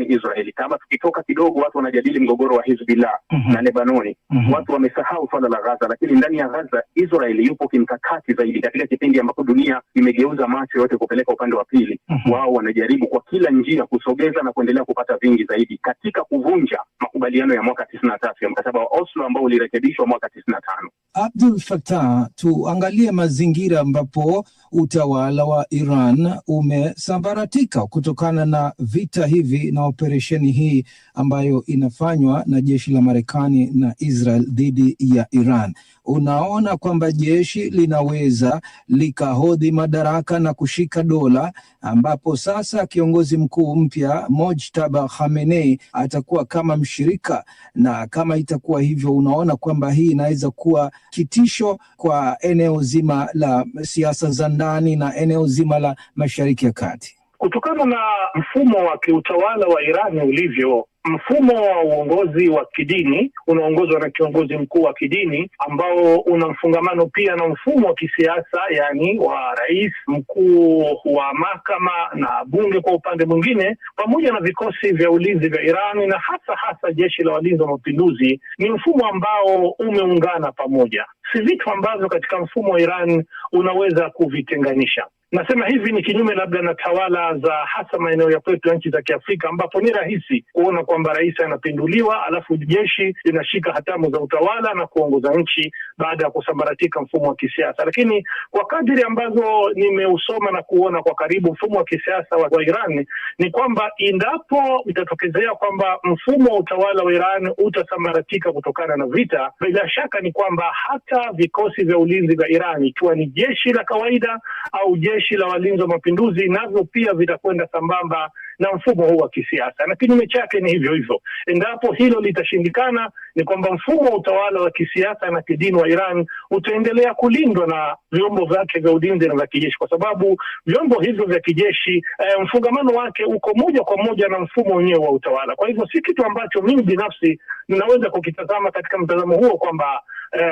Israeli. Kama tukitoka kidogo, watu wanajadili mgogoro wa Hezbollah na Lebanoni. Watu wamesahau swala la Gaza, lakini ndani ya Gaza Israeli yupo kimkakati zaidi. Katika kipindi ambapo dunia imegeuza macho yote kupeleka upande wa pili, wao wanajaribu kwa kila njia kusogeza na kuendelea kupata vingi zaidi katika kuvunja makubaliano ya mwaka 93 ya mkataba wa Oslo ambao ulirekebishwa mwaka 95. Abdul Fattah, tuangalie mazingira ambapo utawala wa Iran umesambaratika kutokana na vita hivi na operesheni hii ambayo inafanywa na jeshi la Marekani na Israel dhidi ya Iran. Unaona kwamba jeshi linaweza likahodhi madaraka na kushika dola, ambapo sasa kiongozi mkuu mpya Mojtaba Khamenei atakuwa kama mshirika, na kama itakuwa hivyo, unaona kwamba hii inaweza kuwa kitisho kwa eneo zima la siasa za ndani na eneo zima la Mashariki ya Kati. Kutokana na mfumo wa kiutawala wa Irani ulivyo, mfumo wa uongozi wa kidini unaongozwa na kiongozi mkuu wa kidini ambao una mfungamano pia na mfumo wa kisiasa, yani wa rais, mkuu wa mahakama na bunge kwa upande mwingine, pamoja na vikosi vya ulinzi vya Irani na hasa jeshi la walinzi wa mapinduzi. Ni mfumo ambao umeungana pamoja, si vitu ambavyo katika mfumo wa Iran unaweza kuvitenganisha. Nasema hivi ni kinyume labda na tawala za hasa maeneo ya kwetu ya nchi za Kiafrika, ambapo ni rahisi kuona kwamba rais anapinduliwa alafu jeshi linashika hatamu za utawala na kuongoza nchi baada ya kusambaratika mfumo wa kisiasa. Lakini kwa kadiri ambazo nimeusoma na kuona kwa karibu mfumo wa kisiasa wa Iran, ni kwamba endapo itatokezea kwamba mfumo wa utawala wa Iran utasambaratika kutokana na vita, bila shaka ni kwamba hata vikosi vya ulinzi vya Iran, ikiwa ni jeshi la kawaida au jeshi la walinzi wa mapinduzi, navyo pia vitakwenda sambamba na mfumo huu wa kisiasa, na kinyume chake ni hivyo hivyo. Endapo hilo litashindikana, ni kwamba mfumo wa utawala wa kisiasa na kidini wa Iran utaendelea kulindwa na vyombo vyake vya ulinzi na vya kijeshi, kwa sababu vyombo hivyo vya kijeshi mfungamano wake uko moja kwa moja na mfumo wenyewe wa utawala. Kwa hivyo si kitu ambacho mimi binafsi ninaweza kukitazama katika mtazamo huo kwamba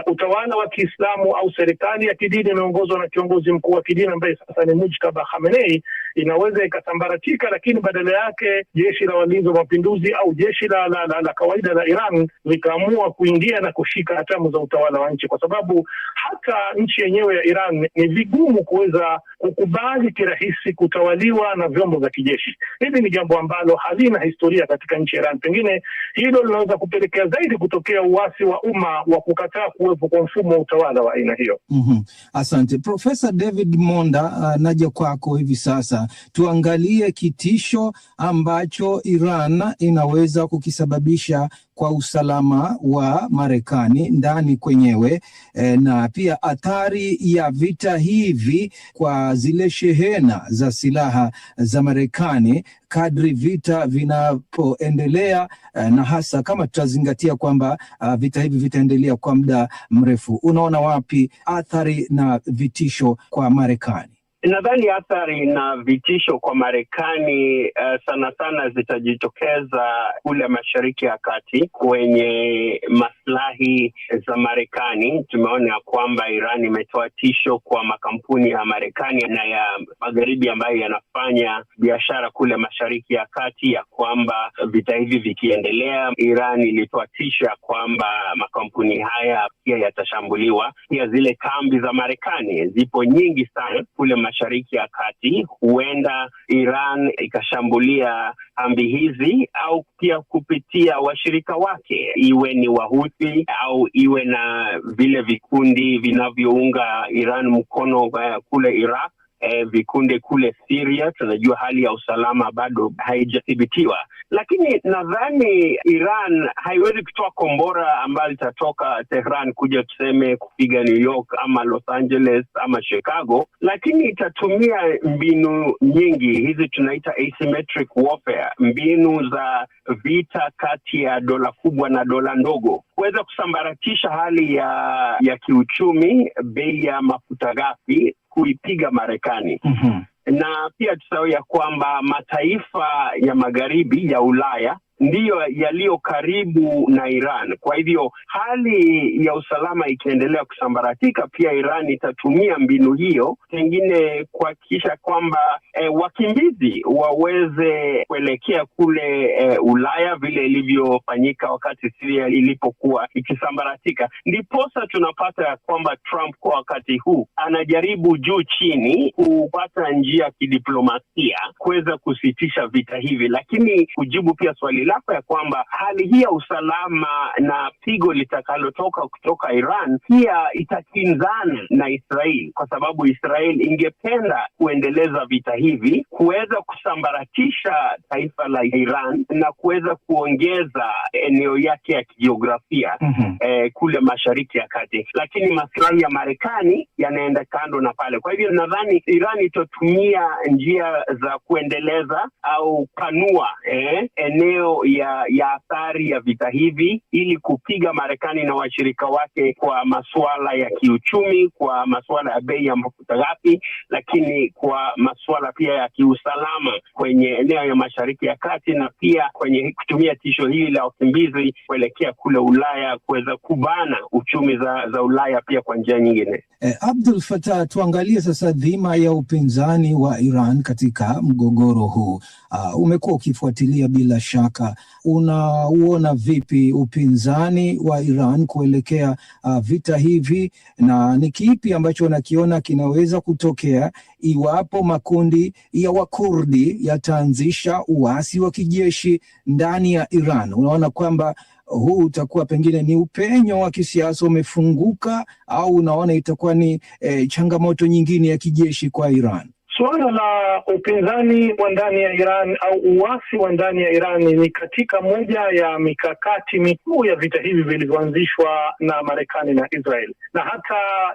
utawala wa Kiislamu au serikali ya kidini inaongozwa na kiongozi mkuu wa kidini ambaye sasa ni Mujtaba Khamenei inaweza ikasambaratika, lakini badala yake jeshi la walinzi wa mapinduzi au jeshi la kawaida la Iran likaamua kuingia na kushika hatamu za utawala wa nchi, kwa sababu hata nchi yenyewe ya Iran ni vigumu kuweza kukubali kirahisi kutawaliwa na vyombo vya kijeshi. Hili ni jambo ambalo halina historia katika nchi ya Iran. Pengine hilo linaweza kupelekea zaidi kutokea uasi wa umma wa kukataa kuwepo kwa mfumo wa utawala wa aina hiyo. Asante Profesa David Monda, naja kwako hivi sasa. Tuangalie kitisho ambacho Iran inaweza kukisababisha kwa usalama wa Marekani ndani kwenyewe, na pia athari ya vita hivi kwa zile shehena za silaha za Marekani kadri vita vinapoendelea, na hasa kama tutazingatia kwamba vita hivi vitaendelea kwa muda mrefu. Unaona wapi athari na vitisho kwa Marekani? Nadhani athari na vitisho kwa Marekani sana sana zitajitokeza kule Mashariki ya Kati kwenye maslahi za Marekani. Tumeona kwamba Iran imetoa tisho kwa makampuni ya Marekani na ya Magharibi ambayo yanafanya biashara kule Mashariki ya Kati ya kwamba vita hivi vikiendelea, Iran ilitoa tisho ya kwamba makampuni haya pia yatashambuliwa. Pia zile kambi za Marekani zipo nyingi sana kule Mashariki ya Kati, huenda Iran ikashambulia kambi hizi au pia kupitia washirika wake, iwe ni Wahuthi au iwe na vile vikundi vinavyounga Iran mkono kule Iraq, vikundi kule Syria. Tunajua hali ya usalama bado haijathibitiwa, lakini nadhani Iran haiwezi kutoa kombora ambalo litatoka Tehran kuja tuseme kupiga New York ama Los Angeles ama Chicago, lakini itatumia mbinu nyingi hizi tunaita asymmetric warfare, mbinu za vita kati ya dola kubwa na dola ndogo, kuweza kusambaratisha hali ya kiuchumi, bei ya mafuta ghafi, kuipiga Marekani. Na pia tusahau ya kwamba mataifa ya Magharibi ya Ulaya ndiyo yaliyo karibu na Iran. Kwa hivyo hali ya usalama ikiendelea kusambaratika, pia Iran itatumia mbinu hiyo pengine kuhakikisha kwamba wakimbizi waweze kuelekea kule Ulaya vile ilivyofanyika wakati Syria ilipokuwa ikisambaratika. Ndiposa tunapata kwamba Trump kwa wakati huu anajaribu juu chini kupata njia ya kidiplomasia kuweza kusitisha vita hivi, lakini kujibu pia swali lako ya kwamba hali hii ya usalama na pigo litakalotoka kutoka Iran pia itakinzana na Israel, kwa sababu Israel ingependa kuendeleza vita hivi, kuweza kusambaratisha taifa la Iran na kuweza kuongeza eneo yake ya kijiografia kule Mashariki ya Kati, lakini maslahi ya Marekani yanaenda kando na pale. Kwa hivyo nadhani Iran itatumia njia za kuendeleza au panua eneo ya athari ya vita hivi ili kupiga Marekani na washirika wake kwa masuala ya kiuchumi, kwa masuala ya bei ya mafuta ghafi, lakini kwa masuala pia ya kiusalama kwenye eneo ya Mashariki ya Kati, na pia kwenye kutumia tisho hili la wakimbizi kuelekea kule Ulaya kuweza kubana uchumi za Ulaya pia kwa njia nyingine. Abdul Fattah, tuangalie sasa dhima ya upinzani wa Iran katika mgogoro huu. Umekuwa ukifuatilia bila shaka, unauona vipi upinzani wa Iran kuelekea vita hivi, na ni kipi ambacho unakiona kinaweza kutokea iwapo makundi ya Wakurdi yataanzisha uasi wa kijeshi ndani ya Iran? Unaona kwamba huu utakuwa pengine ni upenyo wa kisiasa umefunguka, au unaona itakuwa ni changamoto nyingine ya kijeshi kwa Iran? Suala la upinzani wa ndani ya Iran au uasi wa ndani ya Iran ni katika moja ya mikakati mikuu ya vita hivi vilivyoanzishwa na Marekani na Israel, na hata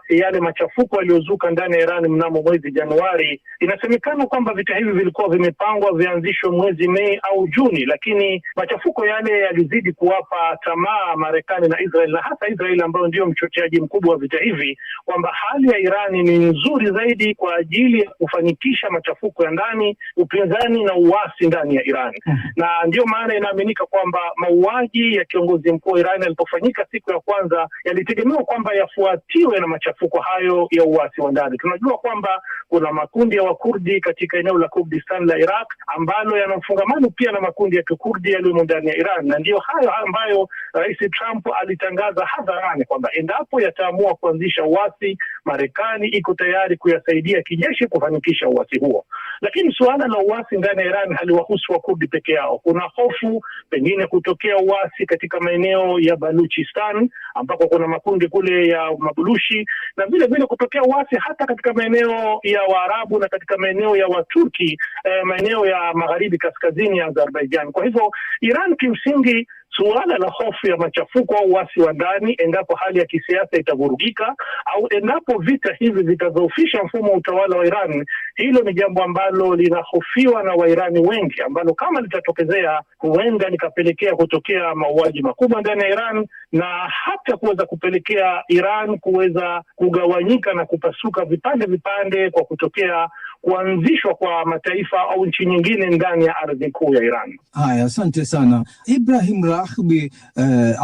yale machafuko yaliyozuka ndani ya Iran mnamo mwezi Januari, inasemekana kwamba vita hivi vilikuwa vimepangwa vianzishwe mwezi Mei au Juni, lakini machafuko yale yalizidi kuwapa tamaa Marekani na Israel, na hasa Israel ambayo ndio mchocheaji mkubwa wa vita hivi, kwamba hali ya Iran ni nzuri zaidi kwa ajili ya kufanikisha machafuko ya ndani, upinzani na uasi ndani ya Iran. Na ndio maana inaaminika kwamba mauaji ya kiongozi mkuu wa Iran yalipofanyika siku ya kwanza yalitegemewa kwamba yafuatiwe na machafuko hayo ya uasi wa ndani. Tunajua kwamba kuna makundi ya Wakurdi katika eneo la Kurdistan la Iraq ambalo yana mfungamano pia na makundi ya Kikurdi yaliyomo ndani ya Iran, na ndio hayo ambayo Rais Trump alitangaza hadharani kwamba endapo yataamua kuanzisha uasi, Marekani iko tayari kuyasaidia kijeshi kufanikisha uasi huo. Lakini suala la uasi ndani ya Iran haliwahusu Wakurdi peke yao. Kuna hofu pengine kutokea uasi katika maeneo ya Baluchistan ambako kuna makundi kule ya Mabulushi, na vile vile kutokea uasi hata katika maeneo ya Waarabu na katika maeneo ya Waturki, maeneo ya magharibi kaskazini ya Azerbaijan. Kwa hivyo Iran kimsingi, suala la hofu ya machafuko au uasi wa ndani endapo hali ya kisiasa itavurugika au endapo vita hivi vitadhoofisha mfumo wa utawala wa Iran, hilo ni jambo ambalo linahofiwa na Wairani wengi, ambalo kama litatokezea huenda likapelekea kutokea mauaji makubwa ndani ya Iran na hata kuweza kupelekea Iran kuweza kugawanyika na kupasuka vipande vipande kwa kutokea kuanzishwa kwa mataifa au nchi nyingine ndani ya ardhi kuu ya Iran. Haya, asante sana Ibrahim Rahbi.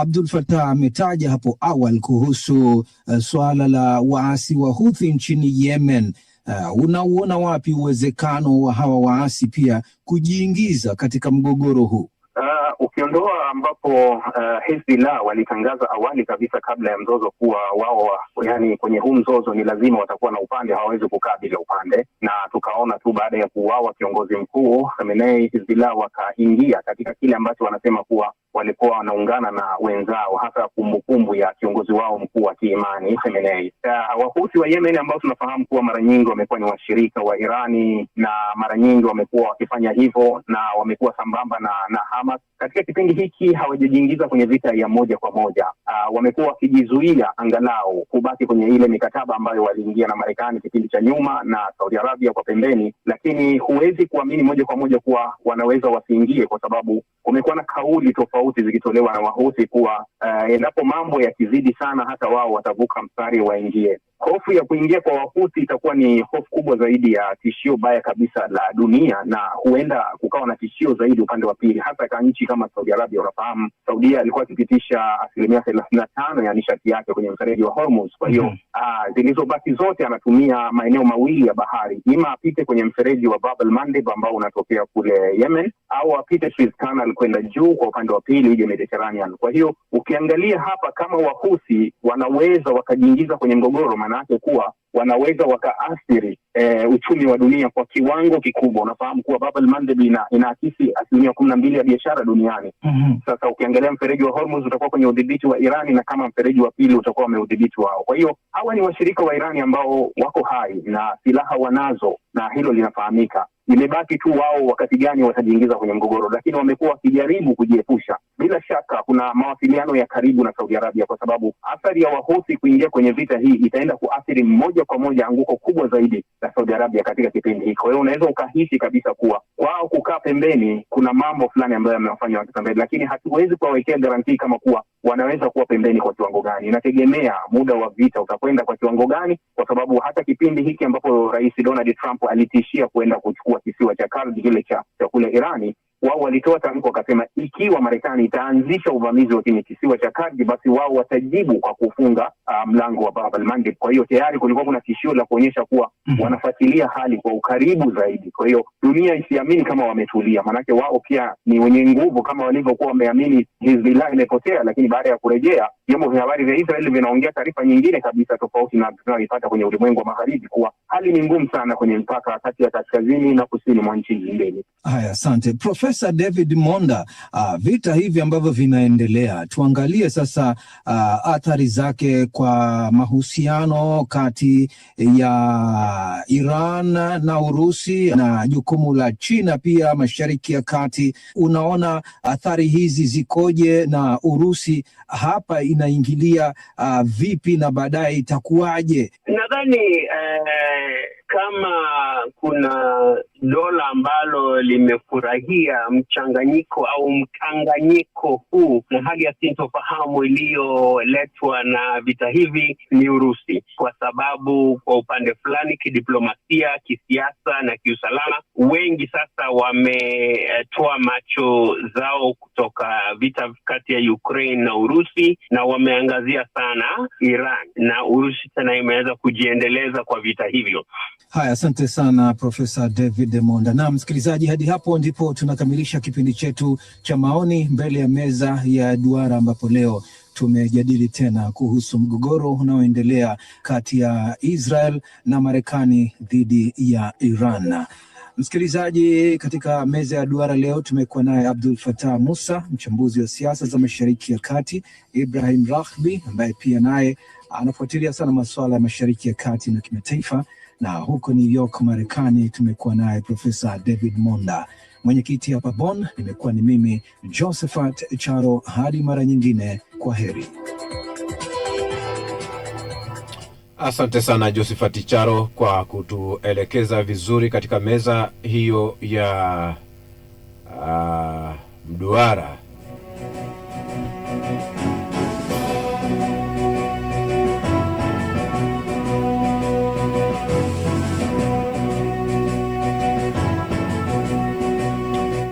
Abdul Fattah ametaja hapo awali kuhusu swala la waasi wa Houthi nchini Yemen. Unauona wapi uwezekano wa hawa waasi pia kujiingiza katika mgogoro huu? Ukiondoa ambapo Hezbollah walitangaza awali kabisa kabla ya mzozo kuwa wao yani kwenye huu mzozo ni lazima watakuwa na upande, hawawezi kukaa bila upande, na tukaona tu baada ya kuuawa kiongozi mkuu Khamenei, Hezbollah wakaingia katika kile ambacho wanasema kuwa walikuwa wanaungana na wenzao, hasa kumbukumbu ya kiongozi wao mkuu wa kiimani Khamenei. Wahuthi wa Yemen ambao tunafahamu kuwa mara nyingi wamekuwa ni washirika wa Irani na mara nyingi wamekuwa wakifanya hivyo na wamekuwa sambamba na Hamas. Katika kipindi hiki hawajajiingiza kwenye vita ya moja kwa moja. Wamekuwa wakijizuia angalau kubaki kwenye ile mikataba ambayo waliingia na Marekani kipindi cha nyuma na Saudi Arabia kwa pembeni, lakini huwezi kuamini moja kwa moja kuwa wanaweza wasiingie, kwa sababu kumekuwa na kauli tofauti zikitolewa na Wahuthi kuwa endapo mambo yakizidi sana hata wao watavuka mstari waingie. Hofu ya kuingia kwa Wahuthi itakuwa ni hofu kubwa zaidi ya tishio baya kabisa la dunia, na huenda kukawa na tishio zaidi upande wa pili, hasa kwa nchi kama Saudi Arabia. Unafahamu Saudia alikuwa akipitisha 35% ya nishati yake kwenye mfereji wa Hormuz. Kwa hiyo zilizobaki zote anatumia maeneo mawili ya bahari, ima apite kwenye mfereji wa Bab el-Mandeb ambao unatokea kule Yemen, au apite Suez Canal kwenda juu kwa upande wa pili uje Mediterranean. Kwa hiyo ukiangalia hapa, kama Wahuthi wanaweza wakajiingiza kwenye mgogoro, manake kuwa wanaweza wakaathiri uchumi wa dunia kwa kiwango kikubwa. Unafahamu kuwa Bab el-Mandeb inaakisi 12% ya biashara duniani. Sasa ukiangalia mfereji wa Hormuz utakuwa kwenye udhibiti wa Irani, na kama mfereji wa pili utakuwa umeudhibiti wao. Kwa hiyo hawa ni washirika wa Irani ambao wako hai na silaha wanazo, na hilo linafahamika. Imebaki tu wao wakati gani watajiingiza kwenye mgogoro, lakini wamekuwa wakijaribu kujiepusha. Bila shaka kuna mawasiliano ya karibu na Saudi Arabia, kwa sababu athari ya Wahuthi kuingia kwenye vita hii itaenda kuathiri moja kwa moja anguko kubwa zaidi la Saudi Arabia katika kipindi hiki. Kwa hiyo unaweza ukahisi kabisa kuwa wao kukaa pembeni kuna mambo fulani ambayo yamewafanya watu pembeni, lakini hatuwezi kuwawekea garantii kama kuwa wanaweza kuwa pembeni kwa kiwango gani. Inategemea muda wa vita utakwenda kwa kiwango gani, kwa sababu hata kipindi hiki ambapo Rais Donald Trump alitishia kuenda kuchukua kisiwa cha Kurd kile cha kule Irani, wao walitoa tamko wakasema ikiwa Marekani itaanzisha uvamizi wa kwenye kisiwa cha Kurd, basi wao watajibu kwa kufunga mlango wa Bab el-Mandeb. Kwa hiyo tayari kulikuwa kuna tishio la kuonyesha kuwa wanafuatilia hali kwa ukaribu zaidi. Kwa hiyo dunia isiamini kama wametulia, manake wao pia ni wenye nguvu kama walivyokuwa wameamini Hezbollah imepotea, lakini baada ya kurejea vyombo vya habari vya Israel vinaongea taarifa nyingine kabisa tofauti na tunayoipata kwenye ulimwengu wa magharibi, kuwa hali ni ngumu sana kwenye mpaka kati ya kaskazini na kusini mwa nchi mbili. Haya, asante Profesa David Monda. Vita hivi ambavyo vinaendelea, tuangalie sasa athari zake kwa mahusiano kati ya Iran na Urusi na jukumu la China pia Mashariki ya Kati. Unaona athari hizi zikoje, na Urusi hapa inaingilia vipi na baadaye itakuwaje? Nadhani kama kuna dola ambalo limefurahia mchanganyiko au mkanganyiko huu na hali ya sintofahamu iliyoletwa na vita hivi, ni Urusi, kwa sababu kwa upande fulani kidiplomasia, kisiasa na kiusalama, wengi sasa wametoa macho zao kutoka vita kati ya Ukraine na Urusi na wameangazia sana Iran, na Urusi tena imeweza kujiendeleza kwa vita hivyo. Haya, asante sana Profesa David Monda. Na msikilizaji, hadi hapo ndipo tunakamilisha kipindi chetu cha maoni mbele ya meza ya duara, ambapo leo tumejadili tena kuhusu mgogoro unaoendelea kati ya Israel na Marekani dhidi ya Iran. Msikilizaji, katika meza ya duara leo tumekuwa naye Abdul Fattah Musa, mchambuzi wa siasa za Mashariki ya Kati, Ibrahim Rahbi ambaye pia naye anafuatilia sana masuala ya Mashariki ya Kati na kimataifa, na huko New York Marekani tumekuwa naye Profesa David Monda. Mwenyekiti hapa Bonn nimekuwa ni mimi Josephat Charo. Hadi mara nyingine, kwa heri. Asante sana Josephat Charo kwa kutuelekeza vizuri katika meza hiyo ya mduara.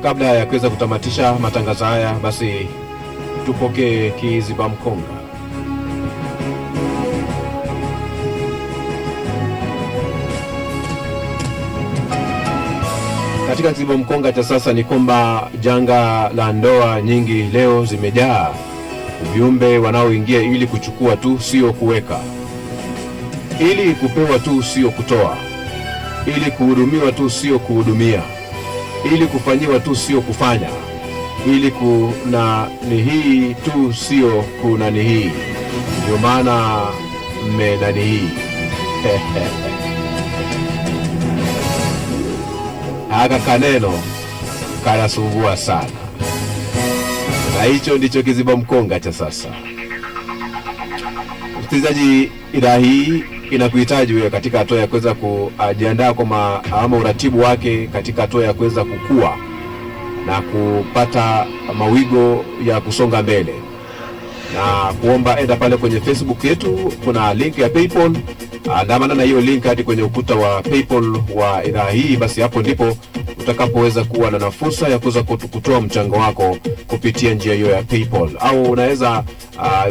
Kabla ya kuweza kutamatisha matangazo haya, basi tupokee kiziba mkonga. Katika kiziba mkonga cha sasa ni kwamba janga la ndoa nyingi leo zimejaa viumbe wanaoingia ili kuchukua tu sio kuweka, ili kupewa tu sio kutoa, ili kuhudumiwa tu sio kuhudumia, ili kufanyiwa tu sio kufanya, ili kuna ni hii tu sio kuna ni hii. Ndio maana mmenani hii. Haka kaneno kanasumbua sana. Na hicho ndicho kiziba mkonga cha sasa. Msikilizaji, idhaa hii inakuhitaji wewe katika hatua ya kuweza kujiandaa kwa ama uratibu wake katika hatua ya kuweza kukua na kupata mawigo ya kusonga mbele, na kuomba enda pale kwenye Facebook yetu, kuna link ya PayPal. Andamana na hiyo link hadi kwenye ukuta wa PayPal wa idhaa hii, basi hapo ndipo utakapoweza kuwa na fursa ya kuweza kutoa mchango wako kupitia njia hiyo ya PayPal. Au unaweza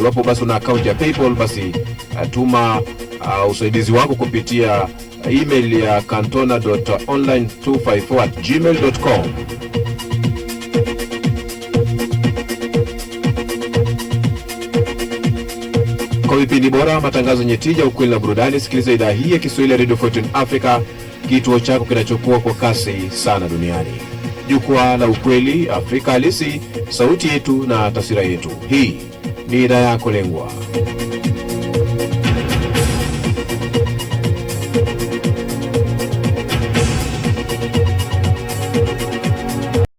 iwapo basi una account ya PayPal, basi tuma usaidizi wako kupitia email ya cantona.online254@gmail.com. Kwa vipindi bora, matangazo yenye tija, ukweli na burudani, sikiliza idhaa hii ya Kiswahili ya Radio 14 Africa, kituo chako kinachokuwa kwa kasi sana duniani. Jukwaa la ukweli, Afrika halisi, sauti yetu na taswira yetu. Hii ni idhaa yako lengwa.